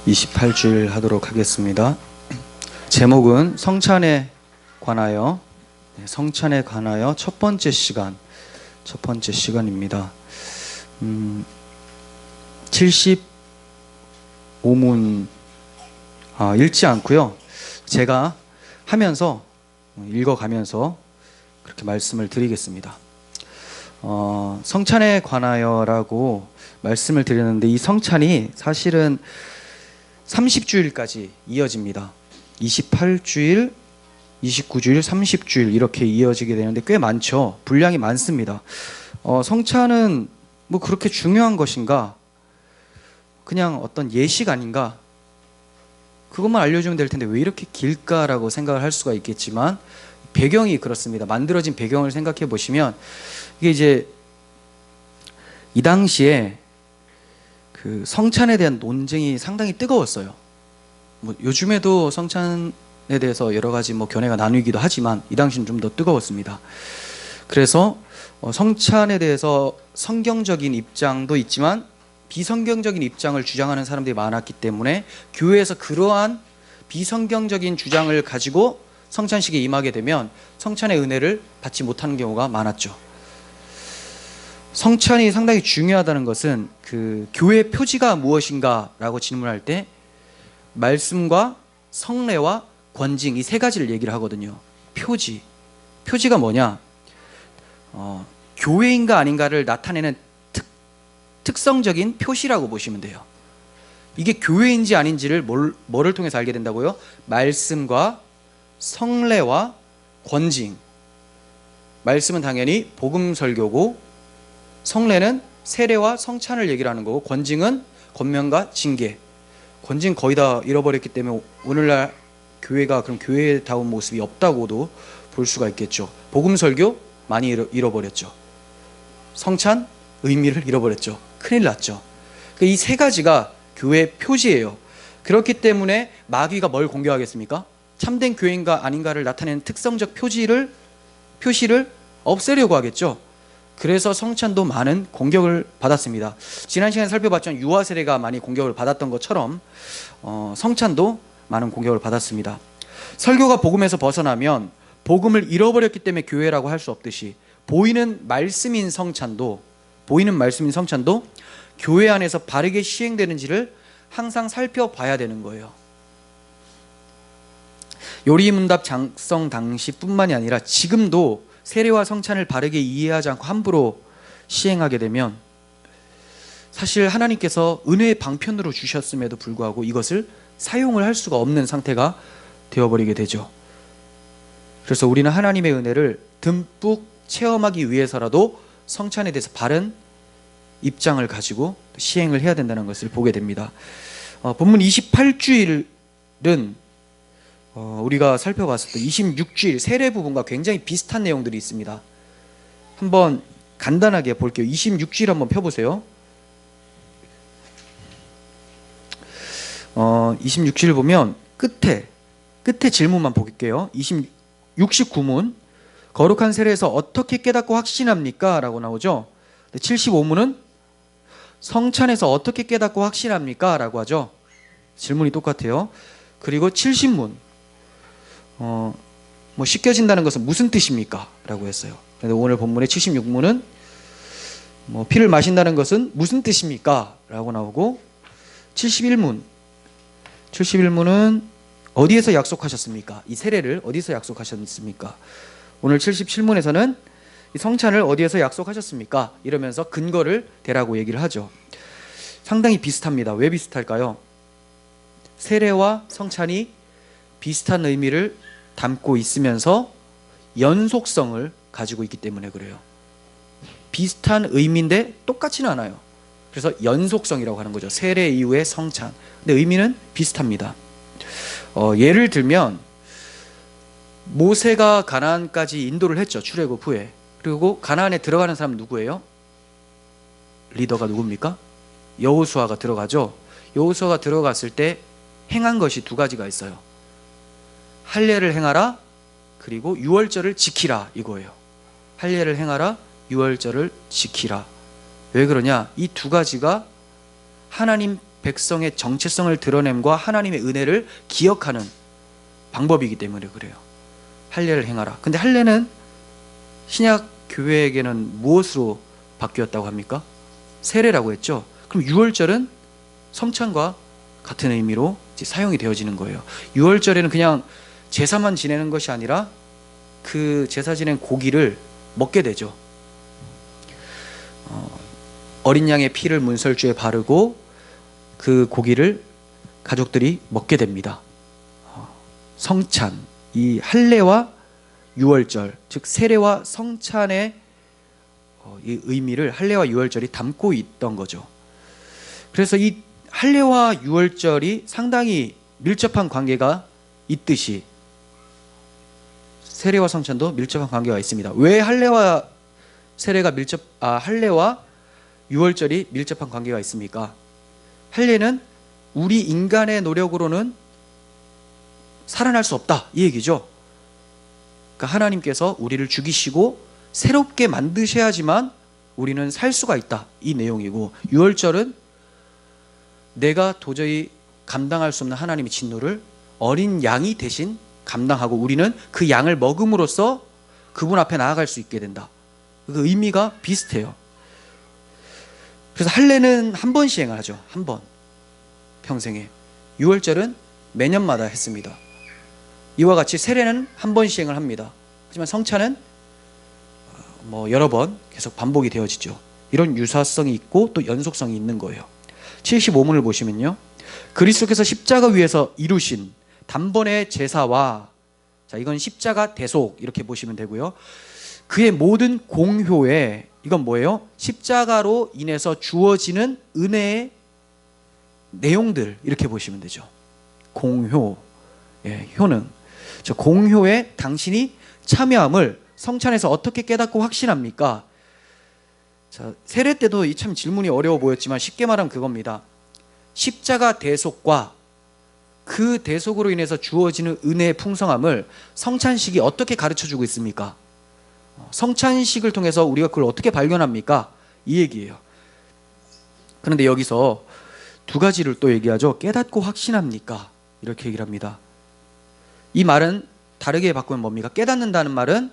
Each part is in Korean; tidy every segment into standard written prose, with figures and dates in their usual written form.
28주일 하도록 하겠습니다. 제목은 성찬에 관하여 첫 번째 시간입니다. 75문 읽지 않고요. 제가 하면서 읽어가면서 그렇게 말씀을 드리겠습니다. 성찬에 관하여라고 말씀을 드렸는데, 이 성찬이 사실은 30주일까지 이어집니다. 28주일, 29주일, 30주일 이렇게 이어지게 되는데 꽤 많죠. 분량이 많습니다. 성찬은 뭐 그렇게 중요한 것인가? 그냥 어떤 예식 아닌가? 그것만 알려주면 될 텐데 왜 이렇게 길까라고 생각을 할 수가 있겠지만, 배경이 그렇습니다. 만들어진 배경을 생각해 보시면, 이게 이제 이 당시에 그 성찬에 대한 논쟁이 상당히 뜨거웠어요. 뭐 요즘에도 성찬에 대해서 여러 가지 견해가 나뉘기도 하지만 이 당시는 좀 더 뜨거웠습니다. 그래서 성찬에 대해서 성경적인 입장도 있지만 비성경적인 입장을 주장하는 사람들이 많았기 때문에, 교회에서 그러한 비성경적인 주장을 가지고 성찬식에 임하게 되면 성찬의 은혜를 받지 못하는 경우가 많았죠. 성찬이 상당히 중요하다는 것은, 그 교회의 표지가 무엇인가 라고 질문할 때 말씀과 성례와 권징, 이 세 가지를 얘기를 하거든요. 표지가 뭐냐? 교회인가 아닌가를 나타내는 특성적인 표시라고 보시면 돼요. 이게 교회인지 아닌지를 뭐를 통해서 알게 된다고요? 말씀과 성례와 권징. 말씀은 당연히 복음 설교고, 성례는 세례와 성찬을 얘기를 하는 거고, 권징은 권면과 징계. 권징 거의 다 잃어버렸기 때문에 오늘날 교회가 그럼 교회다운 모습이 없다고도 볼 수가 있겠죠. 복음 설교 많이 잃어버렸죠. 성찬 의미를 잃어버렸죠. 큰일 났죠. 이 세 가지가 교회의 표지예요. 그렇기 때문에 마귀가 뭘 공격하겠습니까? 참된 교회인가 아닌가를 나타내는 특성적 표시를 없애려고 하겠죠. 그래서 성찬도 많은 공격을 받았습니다. 지난 시간에 살펴봤지만 유아 세례가 많이 공격을 받았던 것처럼 성찬도 많은 공격을 받았습니다. 설교가 복음에서 벗어나면 복음을 잃어버렸기 때문에 교회라고 할 수 없듯이, 보이는 말씀인 성찬도 교회 안에서 바르게 시행되는지를 항상 살펴봐야 되는 거예요. 요리문답 작성 당시뿐만이 아니라 지금도 세례와 성찬을 바르게 이해하지 않고 함부로 시행하게 되면 사실 하나님께서 은혜의 방편으로 주셨음에도 불구하고 이것을 사용을 할 수가 없는 상태가 되어버리게 되죠. 그래서 우리는 하나님의 은혜를 듬뿍 체험하기 위해서라도 성찬에 대해서 바른 입장을 가지고 시행을 해야 된다는 것을 보게 됩니다. 본문 28주일은 우리가 살펴봤을 때 26주일 세례 부분과 굉장히 비슷한 내용들이 있습니다. 한번 간단하게 볼게요. 26주일 한번 펴보세요. 26주일 보면 끝에 질문만 볼게요. 69문 거룩한 세례에서 어떻게 깨닫고 확신합니까? 라고 나오죠. 75문은 성찬에서 어떻게 깨닫고 확신합니까? 라고 하죠. 질문이 똑같아요. 그리고 70문 씻겨진다는 것은 무슨 뜻입니까? 라고 했어요. 오늘 본문의 76문은 피를 마신다는 것은 무슨 뜻입니까? 라고 나오고, 71문은 어디에서 약속하셨습니까? 이 세례를 어디서 약속하셨습니까? 오늘 77문에서는 이 성찬을 어디에서 약속하셨습니까? 이러면서 근거를 대라고 얘기를 하죠. 상당히 비슷합니다. 왜 비슷할까요? 세례와 성찬이 비슷한 의미를 담고 있으면서 연속성을 가지고 있기 때문에 그래요. 비슷한 의미인데 똑같지는 않아요. 그래서 연속성이라고 하는 거죠. 세례 이후의 성찬. 근데 의미는 비슷합니다. 예를 들면 모세가 가나안까지 인도를 했죠. 출애굽 후에. 그리고 가나안에 들어가는 사람 누구예요? 리더가 누굽니까? 여호수아가 들어가죠. 여호수아가 들어갔을 때 행한 것이 두 가지가 있어요. 할례를 행하라, 그리고 유월절을 지키라, 이거예요. 할례를 행하라, 유월절을 지키라. 왜 그러냐? 이 두 가지가 하나님 백성의 정체성을 드러냄과 하나님의 은혜를 기억하는 방법이기 때문에 그래요. 할례를 행하라. 근데 할례는 신약 교회에게는 무엇으로 바뀌었다고 합니까? 세례라고 했죠. 그럼 유월절은 성찬과 같은 의미로 이제 사용이 되어지는 거예요. 유월절에는 그냥 제사만 지내는 것이 아니라 그 제사 지낸 고기를 먹게 되죠. 어린 양의 피를 문설주에 바르고 그 고기를 가족들이 먹게 됩니다. 성찬, 이 할례와 유월절, 즉 세례와 성찬의 이 의미를 할례와 유월절이 담고 있던 거죠. 그래서 이 할례와 유월절이 상당히 밀접한 관계가 있듯이 세례와 성찬도 밀접한 관계가 있습니다. 왜 할례와 할례와 유월절이 밀접한 관계가 있습니까? 할례는 우리 인간의 노력으로는 살아날 수 없다, 이 얘기죠. 그러니까 하나님께서 우리를 죽이시고 새롭게 만드셔야지만 우리는 살 수가 있다, 이 내용이고, 유월절은 내가 도저히 감당할 수 없는 하나님의 진노를 어린 양이 대신 감당하고 우리는 그 양을 먹음으로써 그분 앞에 나아갈 수 있게 된다. 그 의미가 비슷해요. 그래서 할례는 한 번 시행을 하죠. 한 번, 평생에. 유월절은 매년마다 했습니다. 이와 같이 세례는 한 번 시행을 합니다. 하지만 성찬은 여러 번 계속 반복이 되어지죠. 이런 유사성이 있고 또 연속성이 있는 거예요. 75문을 보시면요, 그리스도께서 십자가 위에서 이루신 단번의 제사와, 자, 이건 십자가 대속 이렇게 보시면 되고요, 그의 모든 공효에, 이건 뭐예요? 십자가로 인해서 주어지는 은혜의 내용들, 이렇게 보시면 되죠. 공효, 효능. 저 공효에 당신이 참여함을 성찬에서 어떻게 깨닫고 확신합니까? 자, 세례 때도 이 참 질문이 어려워 보였지만 쉽게 말하면 그겁니다. 십자가 대속과 그 대속으로 인해서 주어지는 은혜의 풍성함을 성찬식이 어떻게 가르쳐주고 있습니까? 성찬식을 통해서 우리가 그걸 어떻게 발견합니까? 이 얘기예요. 그런데 여기서 두 가지를 또 얘기하죠. 깨닫고 확신합니까? 이렇게 얘기를 합니다. 이 말은 다르게 바꾸면 뭡니까? 깨닫는다는 말은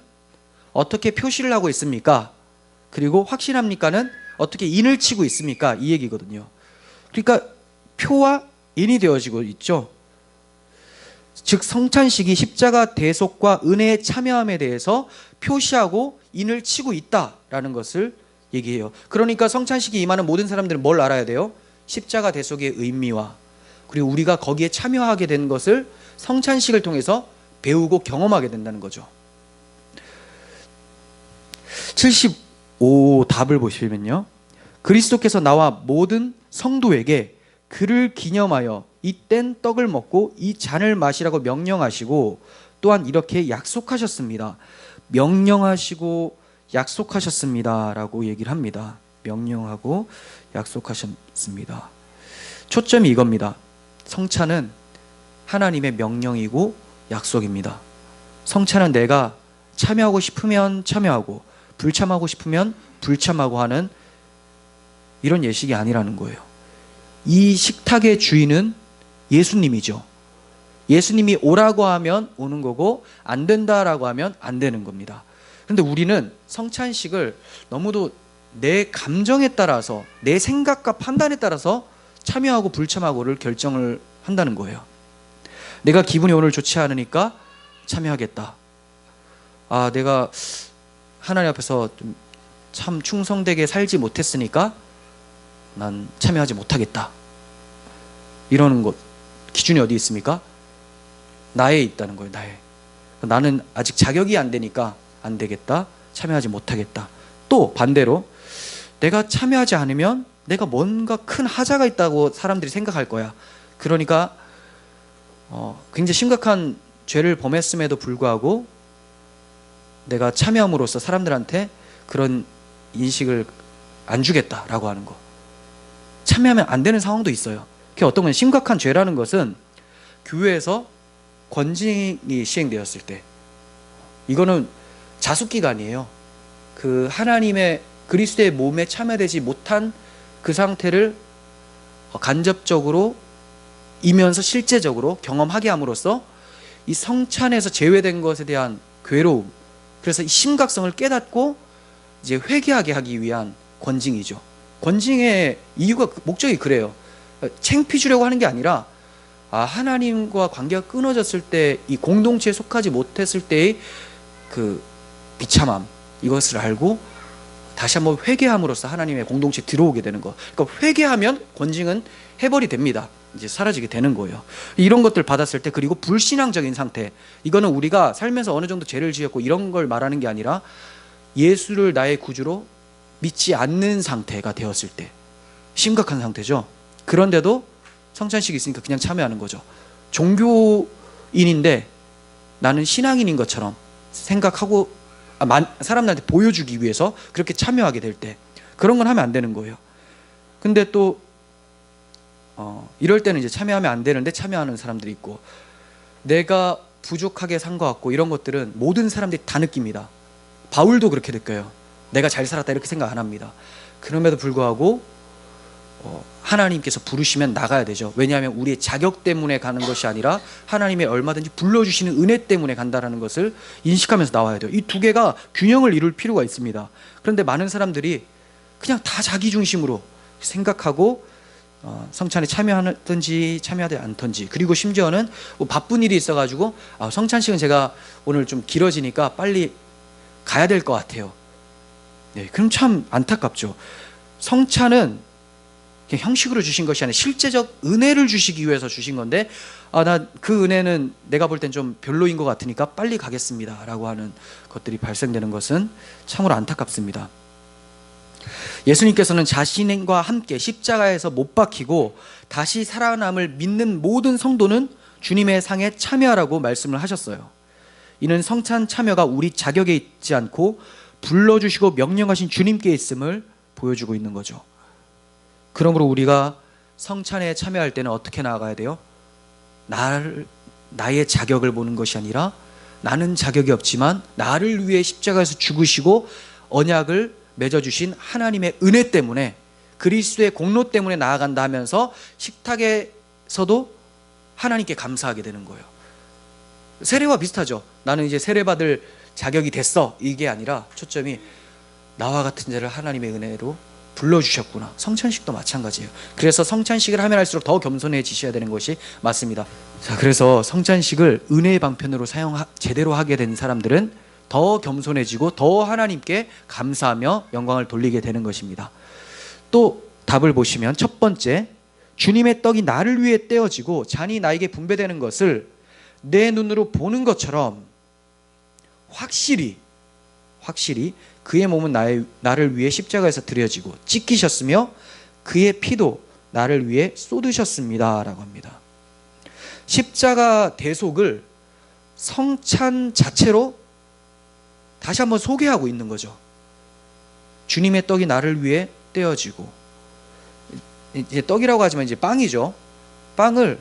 어떻게 표시를 하고 있습니까? 그리고 확신합니까는 어떻게 인을 치고 있습니까? 이 얘기거든요. 그러니까 표와 인이 되어지고 있죠. 즉 성찬식이 십자가 대속과 은혜의 참여함에 대해서 표시하고 인을 치고 있다라는 것을 얘기해요. 그러니까 성찬식이 임하는 모든 사람들은 뭘 알아야 돼요? 십자가 대속의 의미와 그리고 우리가 거기에 참여하게 된 것을 성찬식을 통해서 배우고 경험하게 된다는 거죠. 75 답을 보시면요, 그리스도께서 나와 모든 성도에게 그를 기념하여 이땐 떡을 먹고 이 잔을 마시라고 명령하시고 또한 이렇게 약속하셨습니다. 명령하시고 약속하셨습니다 라고 얘기를 합니다. 명령하고 약속하셨습니다. 초점이 이겁니다. 성찬은 하나님의 명령이고 약속입니다. 성찬은 내가 참여하고 싶으면 참여하고 불참하고 싶으면 불참하고 하는 이런 예식이 아니라는 거예요. 이 식탁의 주인은 예수님이죠. 예수님이 오라고 하면 오는 거고 안 된다라고 하면 안 되는 겁니다. 그런데 우리는 성찬식을 너무도 내 감정에 따라서 내 생각과 판단에 따라서 참여하고 불참하고를 결정을 한다는 거예요. 내가 기분이 오늘 좋지 않으니까 참여하겠다. 내가 하나님 앞에서 참 충성되게 살지 못했으니까 난 참여하지 못하겠다. 이러는 것 기준이 어디 있습니까? 나에 있다는 거예요. 나는 아직 자격이 안 되니까 안 되겠다. 참여하지 못하겠다. 또 반대로 내가 참여하지 않으면 내가 뭔가 큰 하자가 있다고 사람들이 생각할 거야. 그러니까 굉장히 심각한 죄를 범했음에도 불구하고 내가 참여함으로써 사람들한테 그런 인식을 안 주겠다라고 하는 거. 참여하면 안 되는 상황도 있어요. 그게 어떤 건 심각한 죄라는 것은 교회에서 권징이 시행되었을 때, 이거는 자숙기간이에요. 그 하나님의 그리스도의 몸에 참여되지 못한 그 상태를 간접적으로 이면서 실제적으로 경험하게 함으로써 이 성찬에서 제외된 것에 대한 괴로움, 그래서 이 심각성을 깨닫고 이제 회개하게 하기 위한 권징이죠. 권징의 이유가 목적이 그래요. 창피 주려고 하는 게 아니라 하나님과 관계가 끊어졌을 때 이 공동체에 속하지 못했을 때의 그 비참함, 이것을 알고 다시 한번 회개함으로써 하나님의 공동체에 들어오게 되는 거. 그러니까 회개하면 권징은 해벌이 됩니다. 이제 사라지게 되는 거예요. 이런 것들 받았을 때, 그리고 불신앙적인 상태, 이거는 우리가 살면서 어느 정도 죄를 지었고 이런 걸 말하는 게 아니라 예수를 나의 구주로 믿지 않는 상태가 되었을 때, 심각한 상태죠. 그런데도 성찬식이 있으니까 그냥 참여하는 거죠. 종교인인데 나는 신앙인인 것처럼 생각하고 사람들한테 보여주기 위해서 그렇게 참여하게 될 때, 그런 건 하면 안 되는 거예요. 근데 또 이럴 때는 이제 참여하면 안 되는데 참여하는 사람들이 있고, 내가 부족하게 산 것 같고 이런 것들은 모든 사람들이 다 느낍니다. 바울도 그렇게 느껴요. 내가 잘 살았다 이렇게 생각 안 합니다. 그럼에도 불구하고 하나님께서 부르시면 나가야 되죠. 왜냐하면 우리의 자격 때문에 가는 것이 아니라 하나님의 얼마든지 불러주시는 은혜 때문에 간다는 것을 인식하면서 나와야 돼요. 이 두 개가 균형을 이룰 필요가 있습니다. 그런데 많은 사람들이 그냥 다 자기 중심으로 생각하고 성찬에 참여하든지 참여하지 않든지, 그리고 심지어는 뭐 바쁜 일이 있어가지고 성찬식은 제가 오늘 좀 길어지니까 빨리 가야 될 것 같아요. 네, 그럼 참 안타깝죠. 성찬은 그냥 형식으로 주신 것이 아니라 실제적 은혜를 주시기 위해서 주신 건데, 나 그 은혜는 내가 볼 땐 좀 별로인 것 같으니까 빨리 가겠습니다 라고 하는 것들이 발생되는 것은 참으로 안타깝습니다. 예수님께서는 자신과 함께 십자가에서 못 박히고 다시 살아남을 믿는 모든 성도는 주님의 상에 참여하라고 말씀을 하셨어요. 이는 성찬 참여가 우리 자격에 있지 않고 불러주시고 명령하신 주님께 있음을 보여주고 있는 거죠. 그러므로 우리가 성찬에 참여할 때는 어떻게 나아가야 돼요? 나의 자격을 보는 것이 아니라, 나는 자격이 없지만 나를 위해 십자가에서 죽으시고 언약을 맺어주신 하나님의 은혜 때문에, 그리스도의 공로 때문에 나아간다 하면서 식탁에서도 하나님께 감사하게 되는 거예요. 세례와 비슷하죠. 나는 이제 세례받을 자격이 됐어, 이게 아니라 초점이 나와 같은 자를 하나님의 은혜로 불러주셨구나. 성찬식도 마찬가지예요. 그래서 성찬식을 하면 할수록 더 겸손해지셔야 되는 것이 맞습니다. 자, 그래서 성찬식을 은혜의 방편으로 제대로 하게 된 사람들은 더 겸손해지고 더 하나님께 감사하며 영광을 돌리게 되는 것입니다. 또 답을 보시면, 첫 번째, 주님의 떡이 나를 위해 떼어지고 잔이 나에게 분배되는 것을 내 눈으로 보는 것처럼 확실히 그의 몸은 나를 위해 십자가에서 드려지고 찢기셨으며 그의 피도 나를 위해 쏟으셨습니다 라고 합니다. 십자가 대속을 성찬 자체로 다시 한번 소개하고 있는 거죠. 주님의 떡이 나를 위해 떼어지고, 이제 떡이라고 하지만 이제 빵이죠. 빵을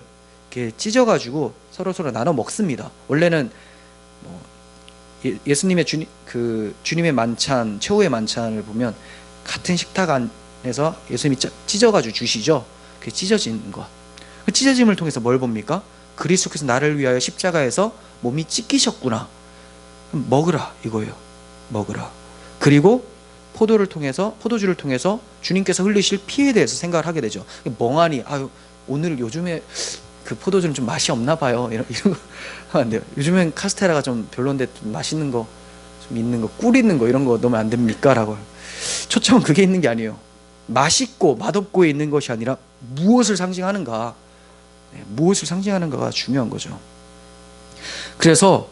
이렇게 찢어가지고 서로 나눠 먹습니다. 원래는 예수님의 주님의 만찬, 최후의 만찬을 보면 같은 식탁 안에서 예수님이 찢어가지고 주시죠. 그 찢어지는 것. 그 찢어짐을 통해서 뭘 봅니까? 그리스도께서 나를 위하여 십자가에서 몸이 찢기셨구나. 먹으라 이거예요. 먹으라. 그리고 포도주를 통해서 주님께서 흘리실 피에 대해서 생각을 하게 되죠. 멍하니 오늘 요즘에 그 포도주는 좀 맛이 없나 봐요. 이런 거 하면 안 돼요. 요즘엔 카스테라가 좀 별론데 좀 맛있는 거, 좀 있는 거, 꿀 있는 거 이런 거 넣으면 안 됩니까? 라고. 초점은 그게 있는 게 아니에요. 맛있고 맛없고에 있는 것이 아니라 무엇을 상징하는가, 무엇을 상징하는가가 중요한 거죠. 그래서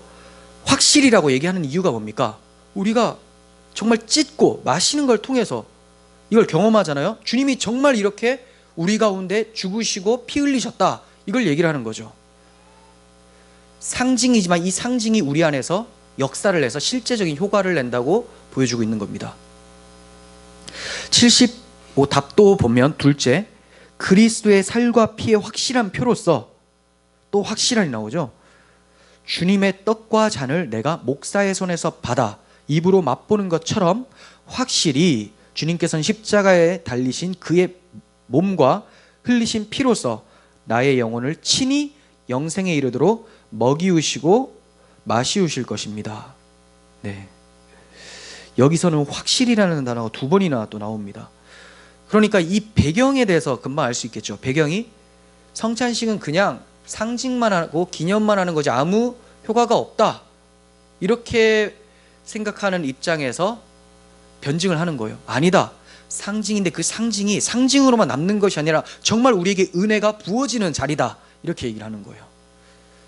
확실이라고 얘기하는 이유가 뭡니까? 우리가 정말 찢고 마시는 걸 통해서 이걸 경험하잖아요. 주님이 정말 이렇게 우리 가운데 죽으시고 피 흘리셨다, 이걸 얘기를 하는 거죠. 상징이지만 이 상징이 우리 안에서 역사를 해서 실제적인 효과를 낸다고 보여주고 있는 겁니다. 75답도 보면, 둘째, 그리스도의 살과 피의 확실한 표로서, 또 확실하니 나오죠. 주님의 떡과 잔을 내가 목사의 손에서 받아 입으로 맛보는 것처럼 확실히 주님께서는 십자가에 달리신 그의 몸과 흘리신 피로써 나의 영혼을 친히 영생에 이르도록 먹이우시고 마시우실 것입니다. 네. 여기서는 확실히라는 단어가 두 번이나 또 나옵니다. 그러니까 이 배경에 대해서 금방 알 수 있겠죠. 배경이 성찬식은 그냥 상징만 하고 기념만 하는 거지 아무 효과가 없다, 이렇게 생각하는 입장에서 변증을 하는 거예요. 아니다, 상징인데 그 상징이 상징으로만 남는 것이 아니라 정말 우리에게 은혜가 부어지는 자리다, 이렇게 얘기를 하는 거예요.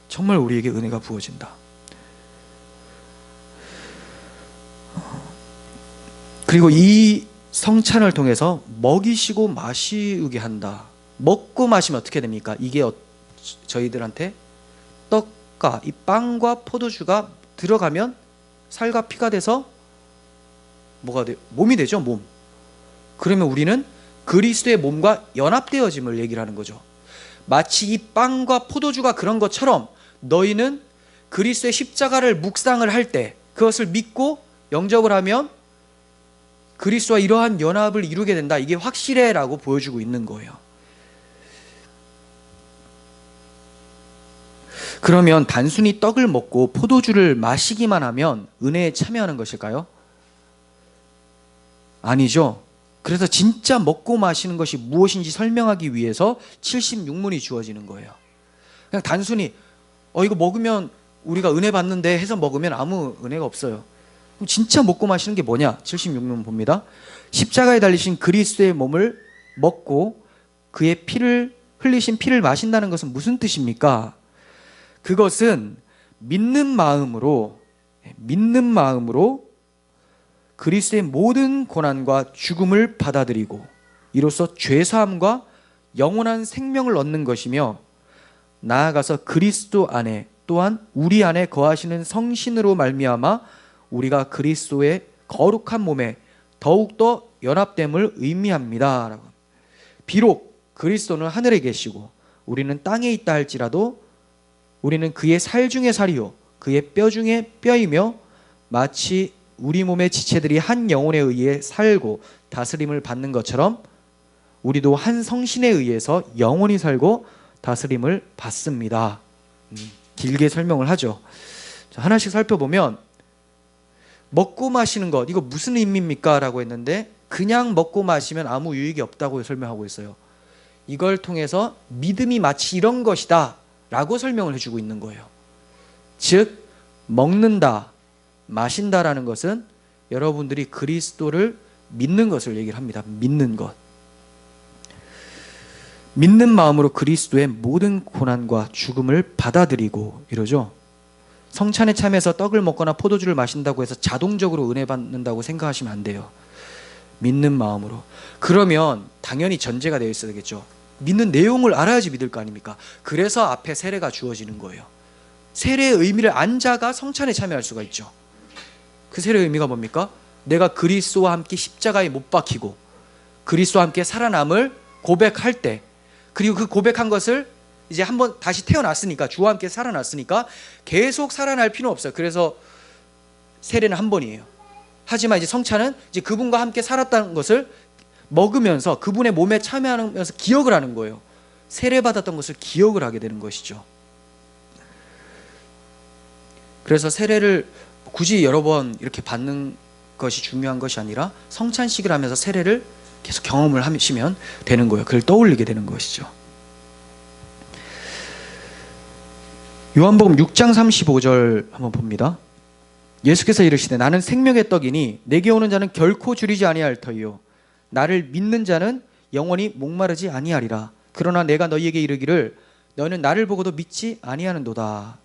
정말 우리에게 은혜가 부어진다. 그리고 이 성찬을 통해서 먹이시고 마시우게 한다. 먹고 마시면 어떻게 됩니까? 이게 저희들한테 떡과 이 빵과 포도주가 들어가면 살과 피가 돼서 뭐가 돼요? 몸이 되죠, 몸. 그러면 우리는 그리스도의 몸과 연합되어짐을 얘기를 하는 거죠. 마치 이 빵과 포도주가 그런 것처럼 너희는 그리스도의 십자가를 묵상을 할 때 그것을 믿고 영접을 하면 그리스도와 이러한 연합을 이루게 된다, 이게 확실해 라고 보여주고 있는 거예요. 그러면 단순히 떡을 먹고 포도주를 마시기만 하면 은혜에 참여하는 것일까요? 아니죠. 그래서 진짜 먹고 마시는 것이 무엇인지 설명하기 위해서 76문이 주어지는 거예요. 그냥 단순히 이거 먹으면 우리가 은혜 받는데 해서 먹으면 아무 은혜가 없어요. 그럼 진짜 먹고 마시는 게 뭐냐? 76문 봅니다. 십자가에 달리신 그리스도의 몸을 먹고 그의 피를 흘리신 피를 마신다는 것은 무슨 뜻입니까? 그것은 믿는 마음으로 그리스도의 모든 고난과 죽음을 받아들이고 이로써 죄사함과 영원한 생명을 얻는 것이며, 나아가서 그리스도 안에 또한 우리 안에 거하시는 성신으로 말미암아 우리가 그리스도의 거룩한 몸에 더욱더 연합됨을 의미합니다. 비록 그리스도는 하늘에 계시고 우리는 땅에 있다 할지라도 우리는 그의 살 중에 살이요 그의 뼈 중에 뼈이며 마치 우리 몸의 지체들이 한 영혼에 의해 살고 다스림을 받는 것처럼 우리도 한 성신에 의해서 영원히 살고 다스림을 받습니다. 길게 설명을 하죠. 자, 하나씩 살펴보면 먹고 마시는 것, 이거 무슨 의미입니까? 라고 했는데 그냥 먹고 마시면 아무 유익이 없다고 설명하고 있어요. 이걸 통해서 믿음이 마치 이런 것이다 라고 설명을 해주고 있는 거예요. 즉 먹는다, 마신다라는 것은 여러분들이 그리스도를 믿는 것을 얘기를 합니다. 믿는 것. 믿는 마음으로 그리스도의 모든 고난과 죽음을 받아들이고 이러죠. 성찬에 참여해서 떡을 먹거나 포도주를 마신다고 해서 자동적으로 은혜 받는다고 생각하시면 안 돼요. 믿는 마음으로. 그러면 당연히 전제가 되어 있어야 되겠죠. 믿는 내용을 알아야지 믿을 거 아닙니까? 그래서 앞에 세례가 주어지는 거예요. 세례의 의미를 안 자가 성찬에 참여할 수가 있죠. 그 세례의 의미가 뭡니까? 내가 그리스도와 함께 십자가에 못 박히고 그리스도와 함께 살아남을 고백할 때, 그리고 그 고백한 것을 이제 한번 다시 태어났으니까, 주와 함께 살아났으니까 계속 살아날 필요는 없어요. 그래서 세례는 한 번이에요. 하지만 이제 성찬은 이제 그분과 함께 살았다는 것을 먹으면서 그분의 몸에 참여하면서 기억을 하는 거예요. 세례받았던 것을 기억을 하게 되는 것이죠. 그래서 세례를 굳이 여러 번 이렇게 받는 것이 중요한 것이 아니라 성찬식을 하면서 세례를 계속 경험을 하시면 되는 거예요. 그걸 떠올리게 되는 것이죠. 요한복음 6장 35절 한번 봅니다. 예수께서 이르시되 나는 생명의 떡이니 내게 오는 자는 결코 줄이지 아니할 터이요 나를 믿는 자는 영원히 목마르지 아니하리라. 그러나 내가 너희에게 이르기를 너희는 나를 보고도 믿지 아니하는도다.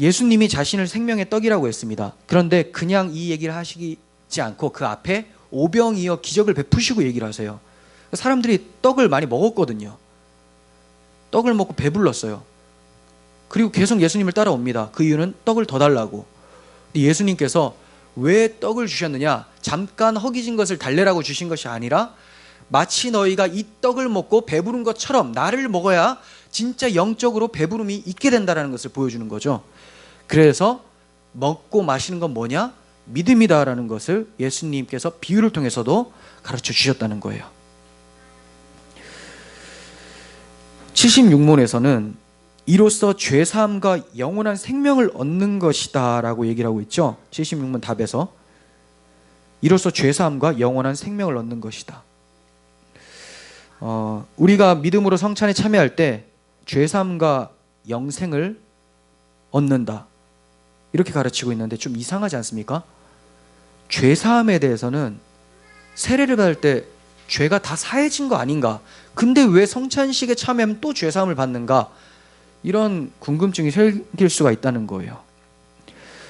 예수님이 자신을 생명의 떡이라고 했습니다. 그런데 그냥 이 얘기를 하시지 않고 그 앞에 오병이어 기적을 베푸시고 얘기를 하세요. 사람들이 떡을 많이 먹었거든요. 떡을 먹고 배불렀어요. 그리고 계속 예수님을 따라옵니다. 그 이유는 떡을 더 달라고. 예수님께서 왜 떡을 주셨느냐? 잠깐 허기진 것을 달래라고 주신 것이 아니라 마치 너희가 이 떡을 먹고 배부른 것처럼 나를 먹어야 진짜 영적으로 배부름이 있게 된다는 것을 보여주는 거죠. 그래서 먹고 마시는 건 뭐냐? 믿음이다라는 것을 예수님께서 비유를 통해서도 가르쳐 주셨다는 거예요. 76문에서는 이로써 죄사함과 영원한 생명을 얻는 것이다 라고 얘기를 하고 있죠. 76문 답에서 이로써 죄사함과 영원한 생명을 얻는 것이다. 우리가 믿음으로 성찬에 참여할 때 죄사함과 영생을 얻는다 이렇게 가르치고 있는데 좀 이상하지 않습니까? 죄사함에 대해서는 세례를 받을 때 죄가 다 사해진 거 아닌가? 근데 왜 성찬식에 참여하면 또 죄사함을 받는가? 이런 궁금증이 생길 수가 있다는 거예요.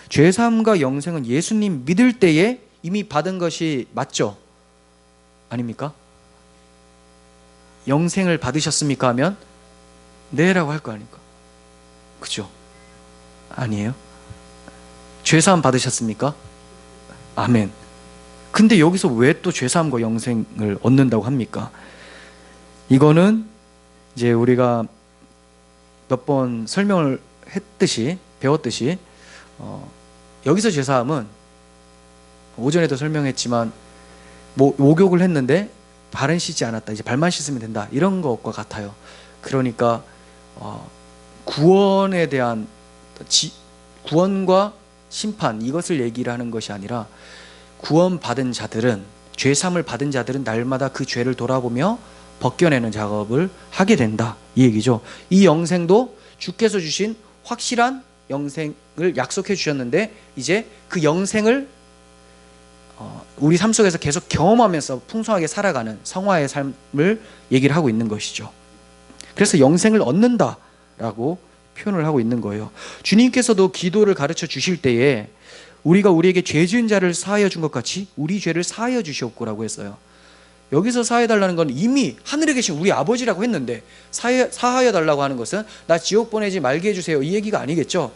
죄사함과 영생은 예수님 믿을 때에 이미 받은 것이 맞죠? 아닙니까? 영생을 받으셨습니까? 하면 네라고 할 거 아닙니까? 그죠? 아니에요? 죄사함 받으셨습니까? 아멘. 근데 여기서 왜 또 죄사함과 영생을 얻는다고 합니까? 이거는 이제 우리가 몇 번 설명을 했듯이 배웠듯이 여기서 죄사함은 오전에도 설명했지만 목욕을 했는데 발은 씻지 않았다, 이제 발만 씻으면 된다, 이런 것과 같아요. 그러니까 구원에 대한 구원과 심판, 이것을 얘기를 하는 것이 아니라 구원받은 자들은, 죄사함을 받은 자들은 날마다 그 죄를 돌아보며 벗겨내는 작업을 하게 된다, 이 얘기죠. 이 영생도 주께서 주신 확실한 영생을 약속해 주셨는데 이제 그 영생을 우리 삶 속에서 계속 경험하면서 풍성하게 살아가는 성화의 삶을 얘기를 하고 있는 것이죠. 그래서 영생을 얻는다라고 표현을 하고 있는 거예요. 주님께서도 기도를 가르쳐 주실 때에 우리가 우리에게 죄 지은 자를 사하여 준 것 같이 우리 죄를 사하여 주시옵고라고 했어요. 여기서 사하여 달라는 건 이미 하늘에 계신 우리 아버지라고 했는데 사하여 달라고 하는 것은 나 지옥 보내지 말게 해주세요, 이 얘기가 아니겠죠.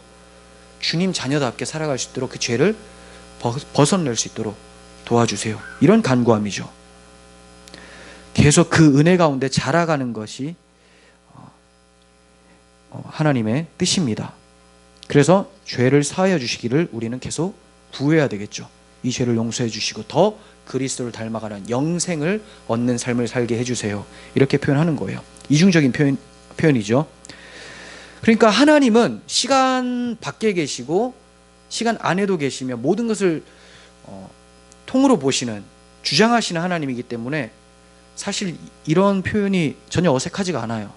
주님 자녀답게 살아갈 수 있도록 그 죄를 벗어낼 수 있도록 도와주세요, 이런 간구함이죠. 계속 그 은혜 가운데 자라가는 것이 하나님의 뜻입니다. 그래서 죄를 사하여 주시기를 우리는 계속 구해야 되겠죠. 이 죄를 용서해 주시고 더 그리스도를 닮아가는 영생을 얻는 삶을 살게 해주세요, 이렇게 표현하는 거예요. 이중적인 표현이죠. 그러니까 하나님은 시간 밖에 계시고 시간 안에도 계시며 모든 것을 통으로 보시는, 주장하시는 하나님이기 때문에 사실 이런 표현이 전혀 어색하지가 않아요.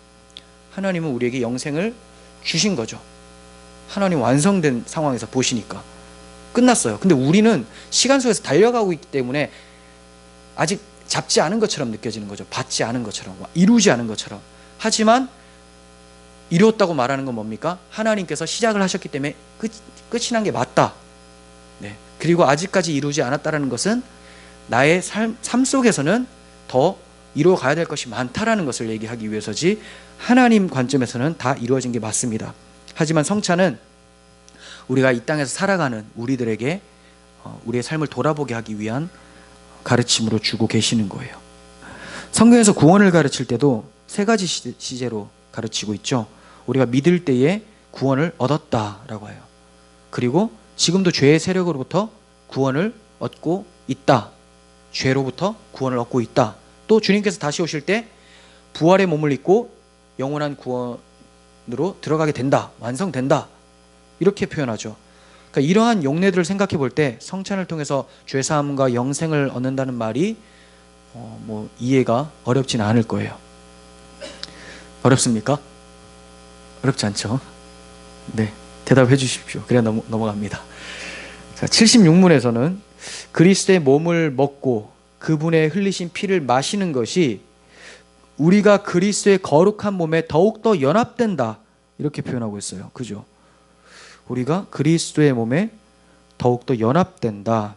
하나님은 우리에게 영생을 주신 거죠. 하나님 완성된 상황에서 보시니까 끝났어요. 근데 우리는 시간 속에서 달려가고 있기 때문에 아직 잡지 않은 것처럼 느껴지는 거죠. 받지 않은 것처럼, 이루지 않은 것처럼. 하지만 이루었다고 말하는 건 뭡니까? 하나님께서 시작을 하셨기 때문에 끝이 난 게 맞다. 네. 그리고 아직까지 이루지 않았다는 것은 나의 삶 속에서는 더 이루어 가야 될 것이 많다라는 것을 얘기하기 위해서지, 하나님 관점에서는 다 이루어진 게 맞습니다. 하지만 성찬은 우리가 이 땅에서 살아가는 우리들에게 우리의 삶을 돌아보게 하기 위한 가르침으로 주고 계시는 거예요. 성경에서 구원을 가르칠 때도 세 가지 시제로 가르치고 있죠. 우리가 믿을 때에 구원을 얻었다라고 해요. 그리고 지금도 죄의 세력으로부터 구원을 얻고 있다. 죄로부터 구원을 얻고 있다. 또 주님께서 다시 오실 때 부활의 몸을 입고 영원한 구원으로 들어가게 된다, 완성된다, 이렇게 표현하죠. 그러니까 이러한 용례들을 생각해 볼 때 성찬을 통해서 죄사함과 영생을 얻는다는 말이 이해가 어렵지는 않을 거예요. 어렵습니까? 어렵지 않죠? 네, 대답해 주십시오. 그래야 넘어갑니다. 자, 76문에서는 그리스도의 몸을 먹고 그분의 흘리신 피를 마시는 것이 우리가 그리스도의 거룩한 몸에 더욱더 연합된다, 이렇게 표현하고 있어요. 그죠? 우리가 그리스도의 몸에 더욱더 연합된다.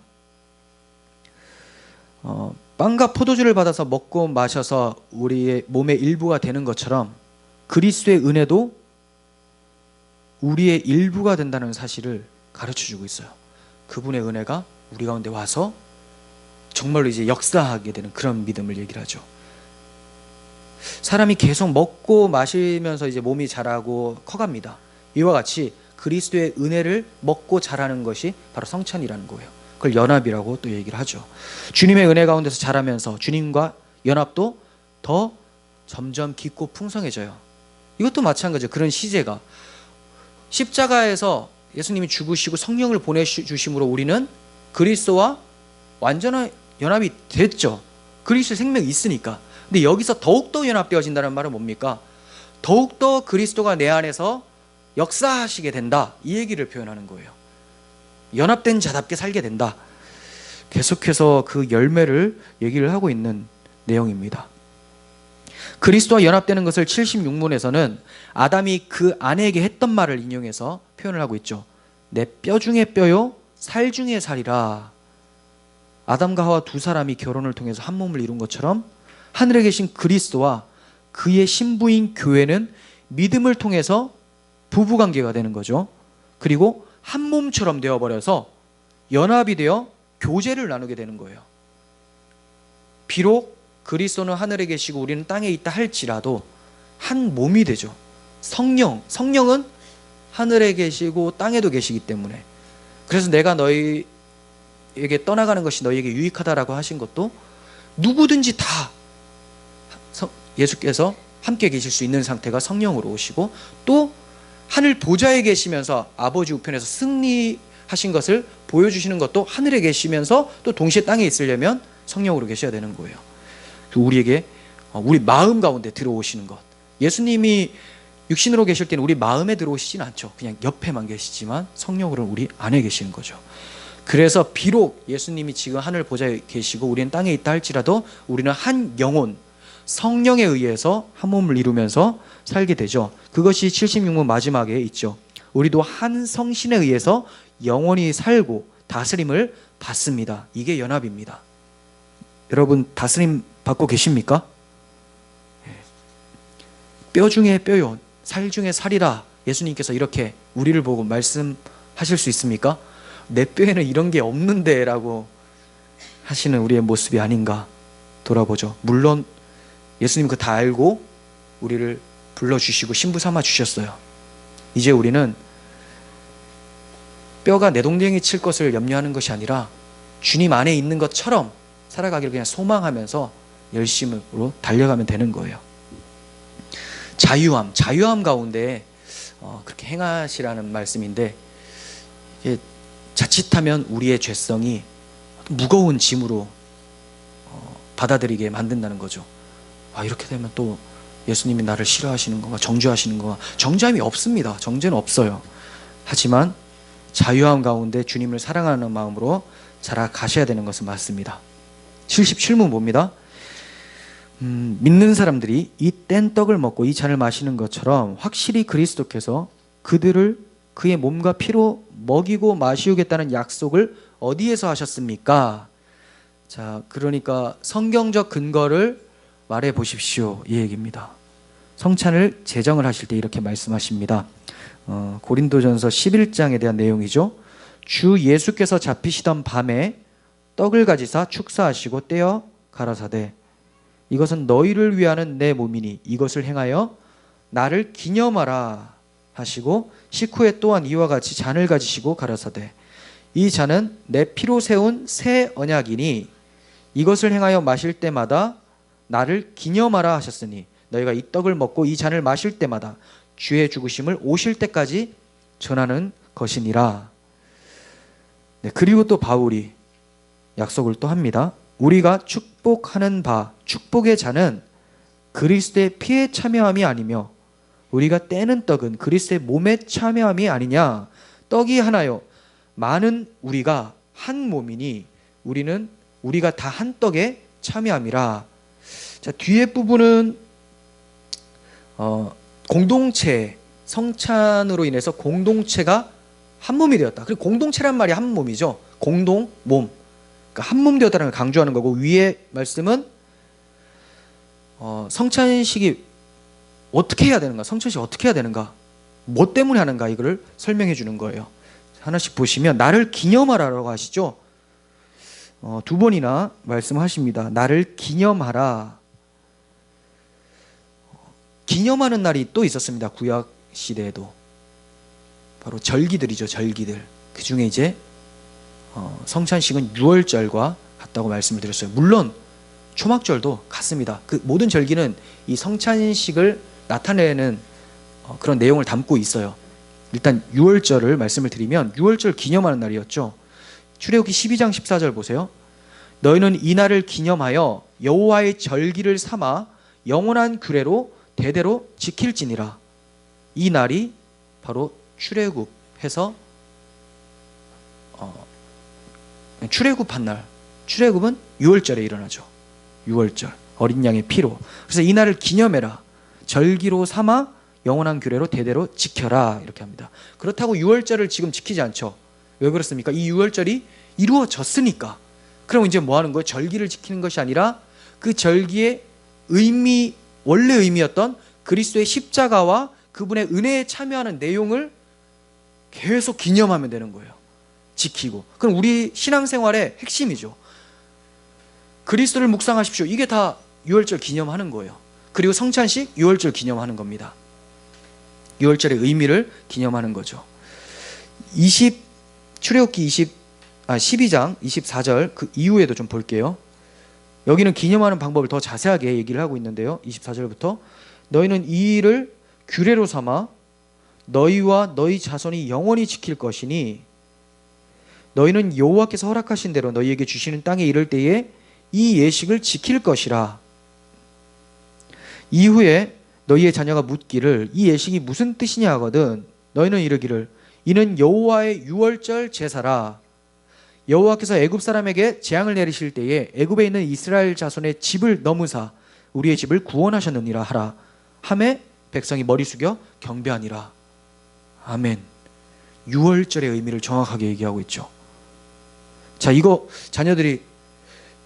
빵과 포도주를 받아서 먹고 마셔서 우리의 몸의 일부가 되는 것처럼 그리스도의 은혜도 우리의 일부가 된다는 사실을 가르쳐주고 있어요. 그분의 은혜가 우리 가운데 와서 정말로 이제 역사하게 되는 그런 믿음을 얘기를 하죠. 사람이 계속 먹고 마시면서 이제 몸이 자라고 커갑니다. 이와 같이 그리스도의 은혜를 먹고 자라는 것이 바로 성찬이라는 거예요. 그걸 연합이라고 또 얘기를 하죠. 주님의 은혜 가운데서 자라면서 주님과 연합도 더 점점 깊고 풍성해져요. 이것도 마찬가지죠. 그런 시제가 십자가에서 예수님이 죽으시고 성령을 보내주심으로 우리는 그리스도와 완전한 연합이 됐죠. 그리스도의 생명이 있으니까. 근데 여기서 더욱더 연합되어진다는 말은 뭡니까? 더욱더 그리스도가 내 안에서 역사하시게 된다, 이 얘기를 표현하는 거예요. 연합된 자답게 살게 된다. 계속해서 그 열매를 얘기를 하고 있는 내용입니다. 그리스도와 연합되는 것을 76문에서는 아담이 그 아내에게 했던 말을 인용해서 표현을 하고 있죠. 내 뼈 중에 뼈요 살 중에 살이라. 아담과 하와 두 사람이 결혼을 통해서 한 몸을 이룬 것처럼 하늘에 계신 그리스도와 그의 신부인 교회는 믿음을 통해서 부부관계가 되는 거죠. 그리고 한 몸처럼 되어버려서 연합이 되어 교제를 나누게 되는 거예요. 비록 그리스도는 하늘에 계시고 우리는 땅에 있다 할지라도 한 몸이 되죠. 성령은 하늘에 계시고 땅에도 계시기 때문에. 그래서 내가 너희에게 떠나가는 것이 너희에게 유익하다라고 하신 것도 누구든지 다 예수께서 함께 계실 수 있는 상태가 성령으로 오시고, 또 하늘 보좌에 계시면서 아버지 우편에서 승리하신 것을 보여주시는 것도 하늘에 계시면서 또 동시에 땅에 있으려면 성령으로 계셔야 되는 거예요. 우리에게 우리 마음 가운데 들어오시는 것. 예수님이 육신으로 계실 때는 우리 마음에 들어오시진 않죠. 그냥 옆에만 계시지만 성령으로는 우리 안에 계시는 거죠. 그래서 비록 예수님이 지금 하늘 보좌에 계시고 우리는 땅에 있다 할지라도 우리는 한 영혼, 성령에 의해서 한 몸을 이루면서 살게 되죠. 그것이 76문 마지막에 있죠. 우리도 한 성신에 의해서 영원히 살고 다스림을 받습니다. 이게 연합입니다. 여러분 다스림 받고 계십니까? 뼈 중에 뼈요 살 중에 살이라. 예수님께서 이렇게 우리를 보고 말씀하실 수 있습니까? 내 뼈에는 이런 게 없는데 라고 하시는 우리의 모습이 아닌가 돌아보죠. 물론 예수님 그거 다 알고 우리를 불러주시고 신부 삼아 주셨어요. 이제 우리는 뼈가 내동댕이 칠 것을 염려하는 것이 아니라 주님 안에 있는 것처럼 살아가기를 그냥 소망하면서 열심으로 달려가면 되는 거예요. 자유함 가운데 그렇게 행하시라는 말씀인데, 자칫하면 우리의 죄성이 무거운 짐으로 받아들이게 만든다는 거죠. 이렇게 되면 또 예수님이 나를 싫어하시는 건가, 정죄하시는 건가. 정죄함이 없습니다. 정죄는 없어요. 하지만 자유함 가운데 주님을 사랑하는 마음으로 자라가셔야 되는 것은 맞습니다. 77문 봅니다. 믿는 사람들이 이 뗀 떡을 먹고 이 잔을 마시는 것처럼 확실히 그리스도께서 그들을 그의 몸과 피로 먹이고 마시우겠다는 약속을 어디에서 하셨습니까? 자, 그러니까 성경적 근거를 말해 보십시오, 이 얘기입니다. 성찬을 제정을 하실 때 이렇게 말씀하십니다. 고린도전서 11장에 대한 내용이죠. 주 예수께서 잡히시던 밤에 떡을 가지사 축사하시고 떼어 가라사대 이것은 너희를 위하는 내 몸이니 이것을 행하여 나를 기념하라 하시고 식후에 또한 이와 같이 잔을 가지시고 가라사대 이 잔은 내 피로 세운 새 언약이니 이것을 행하여 마실 때마다 나를 기념하라 하셨으니 너희가 이 떡을 먹고 이 잔을 마실 때마다 주의 죽으심을 오실 때까지 전하는 것이니라. 네, 그리고 또 바울이 약속을 또 합니다. 우리가 축복하는 바 축복의 잔은 그리스도의 피에 참여함이 아니며 우리가 떼는 떡은 그리스도의 몸에 참여함이 아니냐. 떡이 하나요 많은 우리가 한 몸이니 우리가 다 한 떡에 참여함이라. 자, 뒤에 부분은 공동체, 성찬으로 인해서 공동체가 한 몸이 되었다. 그리고 공동체란 말이 한 몸이죠. 공동, 몸. 그러니까 한 몸 되었다는 걸 강조하는 거고, 위에 말씀은 성찬식이 어떻게 해야 되는가, 성찬식 어떻게 해야 되는가, 뭐 때문에 하는가, 이거를 설명해 주는 거예요. 하나씩 보시면 나를 기념하라라고 하시죠. 두 번이나 말씀하십니다. 나를 기념하라. 기념하는 날이 또 있었습니다. 구약 시대에도. 바로 절기들이죠. 절기들. 그 중에 이제 성찬식은 유월절과 같다고 말씀을 드렸어요. 물론 초막절도 같습니다. 그 모든 절기는 이 성찬식을 나타내는 그런 내용을 담고 있어요. 일단 유월절을 말씀을 드리면 유월절 기념하는 날이었죠. 출애굽기 12장 14절 보세요. 너희는 이 날을 기념하여 여호와의 절기를 삼아 영원한 규례로 대대로 지킬지니라. 이 날이 바로 출애굽해서 출애굽한 날. 출애굽은 유월절에 일어나죠. 유월절 어린 양의 피로. 그래서 이 날을 기념해라. 절기로 삼아 영원한 규례로 대대로 지켜라. 이렇게 합니다. 그렇다고 유월절을 지금 지키지 않죠. 왜 그렇습니까? 이 유월절이 이루어졌으니까. 그럼 이제 뭐 하는 거예요? 절기를 지키는 것이 아니라 그 절기의 의미, 원래 의미였던 그리스도의 십자가와 그분의 은혜에 참여하는 내용을 계속 기념하면 되는 거예요. 지키고. 그럼 우리 신앙생활의 핵심이죠. 그리스도를 묵상하십시오. 이게 다 유월절 기념하는 거예요. 그리고 성찬식 유월절 기념하는 겁니다. 유월절의 의미를 기념하는 거죠. 출애굽기 12장 24절 그 이후에도 좀 볼게요. 여기는 기념하는 방법을 더 자세하게 얘기를 하고 있는데요. 24절부터 너희는 이 일을 규례로 삼아 너희와 너희 자손이 영원히 지킬 것이니 너희는 여호와께서 허락하신 대로 너희에게 주시는 땅에 이를 때에 이 예식을 지킬 것이라. 이후에 너희의 자녀가 묻기를 이 예식이 무슨 뜻이냐 하거든 너희는 이르기를 이는 여호와의 유월절 제사라. 여호와께서 애굽 사람에게 재앙을 내리실 때에 애굽에 있는 이스라엘 자손의 집을 넘으사 우리의 집을 구원하셨느니라 하라. 하매 백성이 머리 숙여 경배하니라. 아멘. 유월절의 의미를 정확하게 얘기하고 있죠. 자, 이거 자녀들이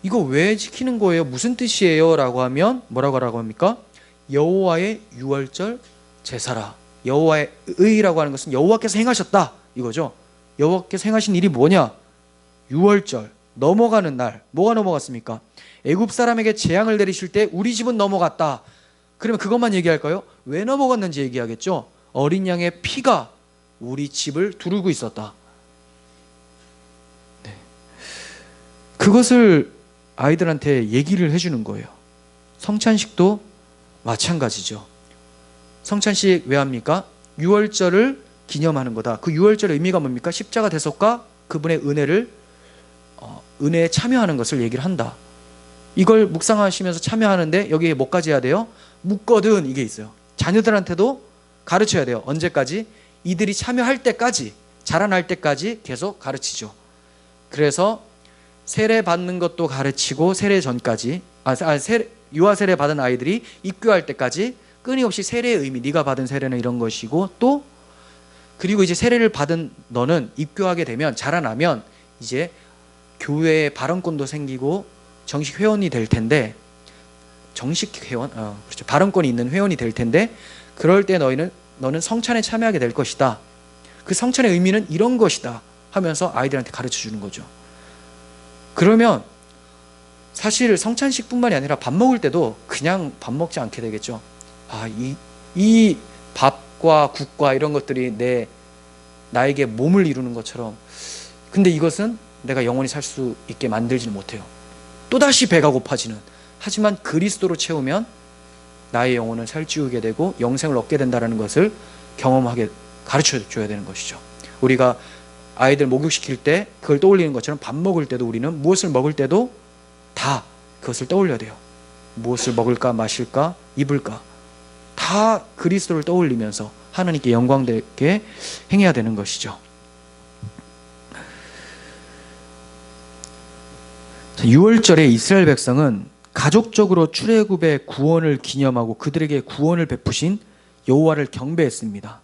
이거 왜 지키는 거예요? 무슨 뜻이에요? 라고 하면 뭐라고 하라고 합니까? 여호와의 유월절 제사라. 여호와의 의라고 하는 것은 여호와께서 행하셨다 이거죠. 여호와께서 행하신 일이 뭐냐? 유월절 넘어가는 날. 뭐가 넘어갔습니까? 애굽 사람에게 재앙을 내리실 때 우리 집은 넘어갔다. 그러면 그것만 얘기할까요? 왜 넘어갔는지 얘기하겠죠. 어린 양의 피가 우리 집을 두르고 있었다. 네. 그것을 아이들한테 얘기를 해주는 거예요. 성찬식도 마찬가지죠. 성찬식 왜 합니까? 유월절을 기념하는 거다. 그 유월절의 의미가 뭡니까? 십자가 대속과 그분의 은혜에 참여하는 것을 얘기를 한다. 이걸 묵상하시면서 참여하는데 여기에 뭐까지 해야 돼요? 묻거든 이게 있어요. 자녀들한테도 가르쳐야 돼요. 언제까지? 이들이 참여할 때까지, 자라날 때까지 계속 가르치죠. 그래서 세례 받는 것도 가르치고 세례 전까지 유아 세례 받은 아이들이 입교할 때까지 끊임없이 세례의 의미, 네가 받은 세례는 이런 것이고 또 그리고 이제 세례를 받은 너는 입교하게 되면 자라나면 이제 교회에 발언권도 생기고 정식 회원이 될 텐데 정식 회원, 그렇죠. 발언권이 있는 회원이 될 텐데 그럴 때 너는 성찬에 참여하게 될 것이다. 그 성찬의 의미는 이런 것이다 하면서 아이들한테 가르쳐 주는 거죠. 그러면 사실 성찬식뿐만이 아니라 밥 먹을 때도 그냥 밥 먹지 않게 되겠죠. 이 밥과 국과 이런 것들이 나에게 몸을 이루는 것처럼 근데 이것은 내가 영원히 살 수 있게 만들지는 못해요. 또다시 배가 고파지는. 하지만 그리스도로 채우면 나의 영혼을 살찌우게 되고 영생을 얻게 된다는 것을 경험하게 가르쳐줘야 되는 것이죠. 우리가 아이들 목욕시킬 때 그걸 떠올리는 것처럼 밥 먹을 때도 우리는 무엇을 먹을 때도 다 그것을 떠올려야 돼요. 무엇을 먹을까 마실까 입을까 다 그리스도를 떠올리면서 하나님께 영광되게 행해야 되는 것이죠. 유월절에 이스라엘 백성은 가족적으로 출애굽의 구원을 기념하고 그들에게 구원을 베푸신 여호와를 경배했습니다.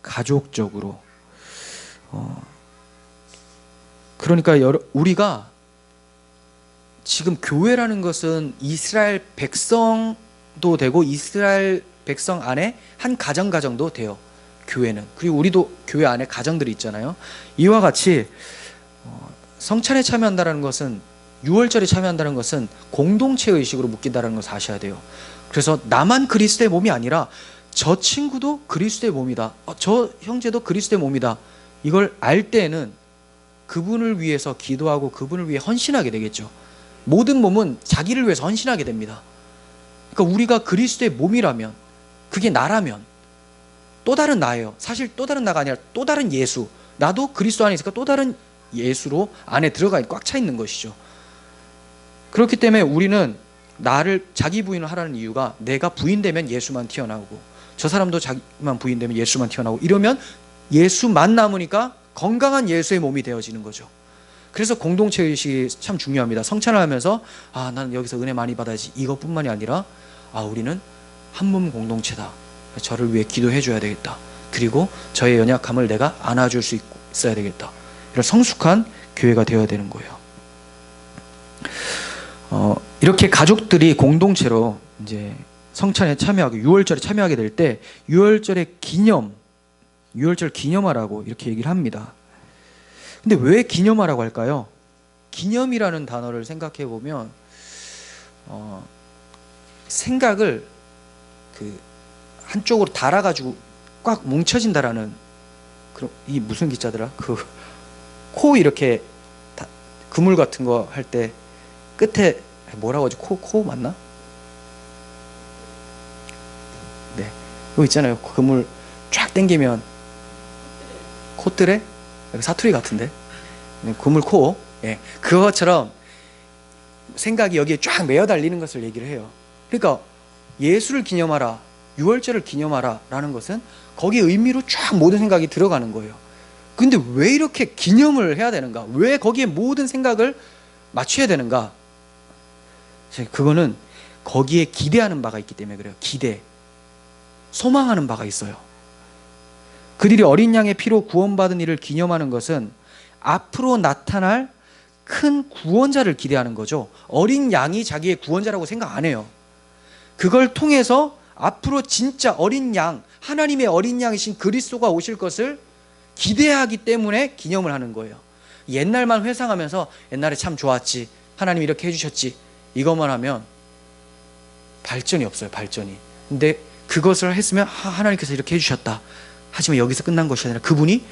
가족적으로. 그러니까 우리가 지금 교회라는 것은 이스라엘 백성도 되고 이스라엘 백성 안에 한 가정도 돼요. 교회는. 그리고 우리도 교회 안에 가정들이 있잖아요. 이와 같이 성찬에 참여한다는 것은 유월절에 참여한다는 것은 공동체 의식으로 묶인다는 것을 아셔야 돼요. 그래서 나만 그리스도의 몸이 아니라 저 친구도 그리스도의 몸이다. 저 형제도 그리스도의 몸이다. 이걸 알 때에는 그분을 위해서 기도하고 그분을 위해 헌신하게 되겠죠. 모든 몸은 자기를 위해서 헌신하게 됩니다. 그러니까 우리가 그리스도의 몸이라면 그게 나라면 또 다른 나예요. 사실 또 다른 나가 아니라 또 다른 예수. 나도 그리스도 안에 있으니까 또 다른 예수로 안에 들어가 꽉 차 있는 것이죠. 그렇기 때문에 우리는 나를 자기 부인을 하라는 이유가 내가 부인되면 예수만 튀어나오고 저 사람도 자기만 부인되면 예수만 튀어나오고 이러면 예수만 남으니까 건강한 예수의 몸이 되어지는 거죠. 그래서 공동체 의식이 참 중요합니다. 성찬을 하면서 나는 여기서 은혜 많이 받아야지 이것뿐만이 아니라 우리는 한 몸 공동체다. 저를 위해 기도해 줘야 되겠다. 그리고 저의 연약함을 내가 안아줄 수 있어야 되겠다. 이런 성숙한 교회가 되어야 되는 거예요. 이렇게 가족들이 공동체로 이제 성찬에 참여하고 유월절에 참여하게 될 때 유월절 기념하라고 이렇게 얘기를 합니다. 근데 왜 기념하라고 할까요? 기념이라는 단어를 생각해 보면 생각을 한쪽으로 달아가지고 꽉 뭉쳐진다라는 이 무슨 기자더라? 코 이렇게 그물 같은 거 할 때 끝에 뭐라고 하지? 코 맞나? 네, 그거 있잖아요. 그물 쫙 당기면 콧뜰에 사투리 같은데 그물 코. 예, 그것처럼 생각이 여기에 쫙 매어 달리는 것을 얘기를 해요. 그러니까 예수를 기념하라, 유월절을 기념하라 라는 것은 거기에 의미로 쫙 모든 생각이 들어가는 거예요. 근데 왜 이렇게 기념을 해야 되는가? 왜 거기에 모든 생각을 맞춰야 되는가? 그거는 거기에 기대하는 바가 있기 때문에 그래요. 기대, 소망하는 바가 있어요. 그들이 어린 양의 피로 구원받은 이를 기념하는 것은 앞으로 나타날 큰 구원자를 기대하는 거죠. 어린 양이 자기의 구원자라고 생각 안 해요. 그걸 통해서 앞으로 진짜 어린 양, 하나님의 어린 양이신 그리스도가 오실 것을 기대하기 때문에 기념을 하는 거예요. 옛날만 회상하면서 옛날에 참 좋았지, 하나님 이렇게 해주셨지, 이것만 하면 발전이 없어요. 발전이. 근데 그것을 했으면 하나님께서 이렇게 해주셨다. 하지만 여기서 끝난 것이 아니라 그분이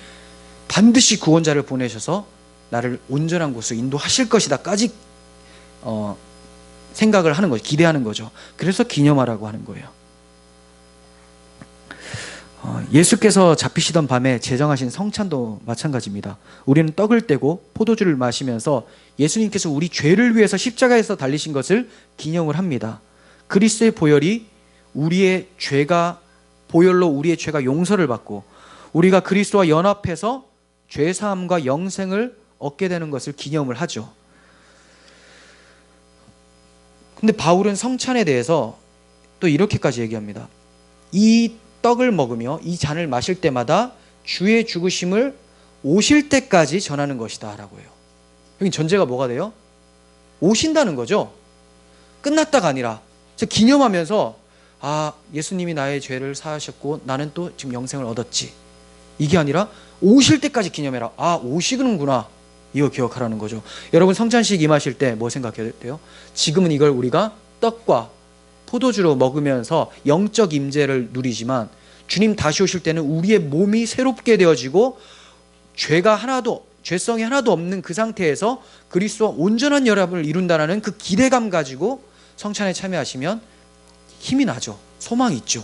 반드시 구원자를 보내셔서 나를 온전한 곳으로 인도하실 것이다까지 생각을 하는 거죠. 기대하는 거죠. 그래서 기념하라고 하는 거예요. 예수께서 잡히시던 밤에 제정하신 성찬도 마찬가지입니다. 우리는 떡을 떼고 포도주를 마시면서 예수님께서 우리 죄를 위해서 십자가에서 달리신 것을 기념을 합니다. 그리스도의 보혈이 보혈로 우리의 죄가 용서를 받고 우리가 그리스도와 연합해서 죄사함과 영생을 얻게 되는 것을 기념을 하죠. 근데 바울은 성찬에 대해서 또 이렇게까지 얘기합니다. 이 떡을 먹으며 이 잔을 마실 때마다 주의 죽으심을 오실 때까지 전하는 것이다 라고 해요. 여기 전제가 뭐가 돼요? 오신다는 거죠. 끝났다가 아니라 기념하면서 예수님이 나의 죄를 사하셨고 나는 또 지금 영생을 얻었지, 이게 아니라 오실 때까지 기념해라. 오시는구나, 이거 기억하라는 거죠. 여러분 성찬식 임하실 때 뭐 생각해야 돼요? 지금은 이걸 우리가 떡과 포도주로 먹으면서 영적 임재를 누리지만 주님 다시 오실 때는 우리의 몸이 새롭게 되어지고 죄성이 하나도 없는 그 상태에서 그리스도와 온전한 연합을 이룬다는 그 기대감 가지고 성찬에 참여하시면 힘이 나죠. 소망이 있죠.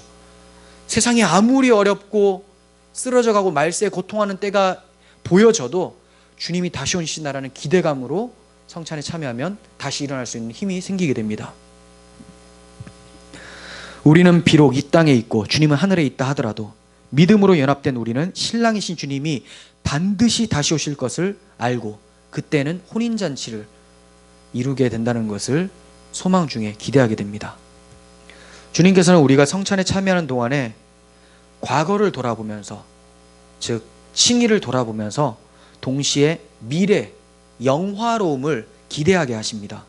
세상이 아무리 어렵고 쓰러져가고 말세에 고통하는 때가 보여져도 주님이 다시 오신다라는 기대감으로 성찬에 참여하면 다시 일어날 수 있는 힘이 생기게 됩니다. 우리는 비록 이 땅에 있고 주님은 하늘에 있다 하더라도 믿음으로 연합된 우리는 신랑이신 주님이 반드시 다시 오실 것을 알고 그때는 혼인잔치를 이루게 된다는 것을 소망 중에 기대하게 됩니다. 주님께서는 우리가 성찬에 참여하는 동안에 과거를 돌아보면서, 즉 칭의를 돌아보면서 동시에 미래, 영화로움을 기대하게 하십니다.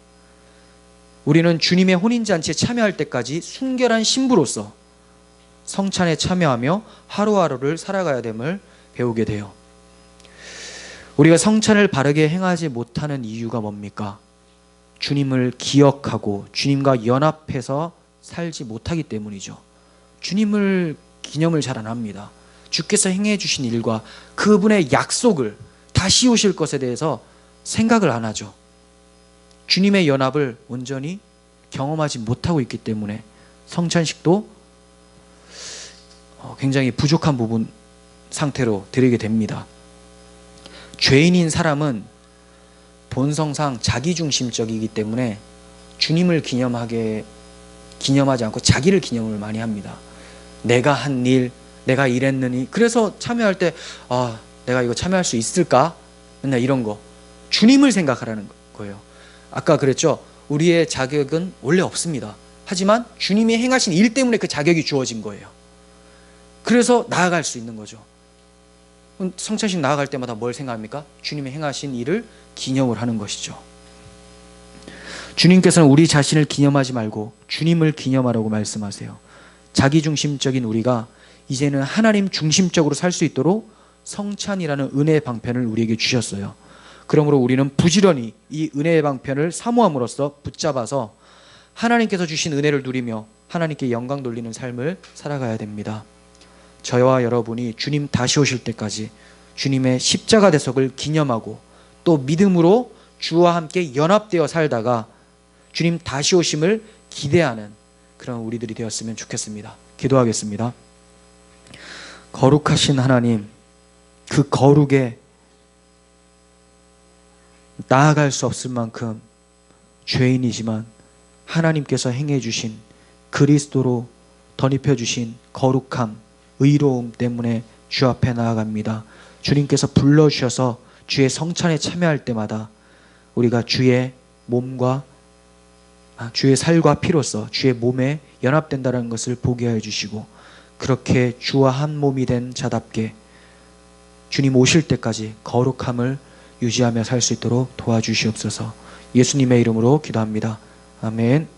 우리는 주님의 혼인잔치에 참여할 때까지 순결한 신부로서 성찬에 참여하며 하루하루를 살아가야 됨을 배우게 돼요. 우리가 성찬을 바르게 행하지 못하는 이유가 뭡니까? 주님을 기억하고 주님과 연합해서 살지 못하기 때문이죠. 주님을 기념을 잘 안 합니다. 주께서 행해 주신 일과 그분의 약속을, 다시 오실 것에 대해서 생각을 안 하죠. 주님의 연합을 온전히 경험하지 못하고 있기 때문에 성찬식도 굉장히 부족한 부분 상태로 드리게 됩니다. 죄인인 사람은 본성상 자기중심적이기 때문에 주님을 기념하지 않고 자기를 기념을 많이 합니다. 내가 한 일, 내가 이랬느니, 그래서 참여할 때 내가 이거 참여할 수 있을까? 맨날 이런 거. 주님을 생각하라는 거예요. 아까 그랬죠? 우리의 자격은 원래 없습니다. 하지만 주님이 행하신 일 때문에 그 자격이 주어진 거예요. 그래서 나아갈 수 있는 거죠. 성찬식 나아갈 때마다 뭘 생각합니까? 주님이 행하신 일을 기념을 하는 것이죠. 주님께서는 우리 자신을 기념하지 말고 주님을 기념하라고 말씀하세요. 자기중심적인 우리가 이제는 하나님 중심적으로 살 수 있도록 성찬이라는 은혜의 방편을 우리에게 주셨어요. 그러므로 우리는 부지런히 이 은혜의 방편을 사모함으로써 붙잡아서 하나님께서 주신 은혜를 누리며 하나님께 영광 돌리는 삶을 살아가야 됩니다. 저와 여러분이 주님 다시 오실 때까지 주님의 십자가 대속을 기념하고 또 믿음으로 주와 함께 연합되어 살다가 주님 다시 오심을 기대하는 그런 우리들이 되었으면 좋겠습니다. 기도하겠습니다. 거룩하신 하나님, 그 거룩에 나아갈 수 없을 만큼 죄인이지만 하나님께서 행해 주신 그리스도로 덧입혀 주신 거룩함, 의로움 때문에 주 앞에 나아갑니다. 주님께서 불러주셔서 주의 성찬에 참여할 때마다 우리가 주의 몸과 주의 살과 피로써 주의 몸에 연합된다는 것을 보게 하여 주시고, 그렇게 주와 한 몸이 된 자답게 주님 오실 때까지 거룩함을 유지하며 살 수 있도록 도와주시옵소서. 예수님의 이름으로 기도합니다. 아멘.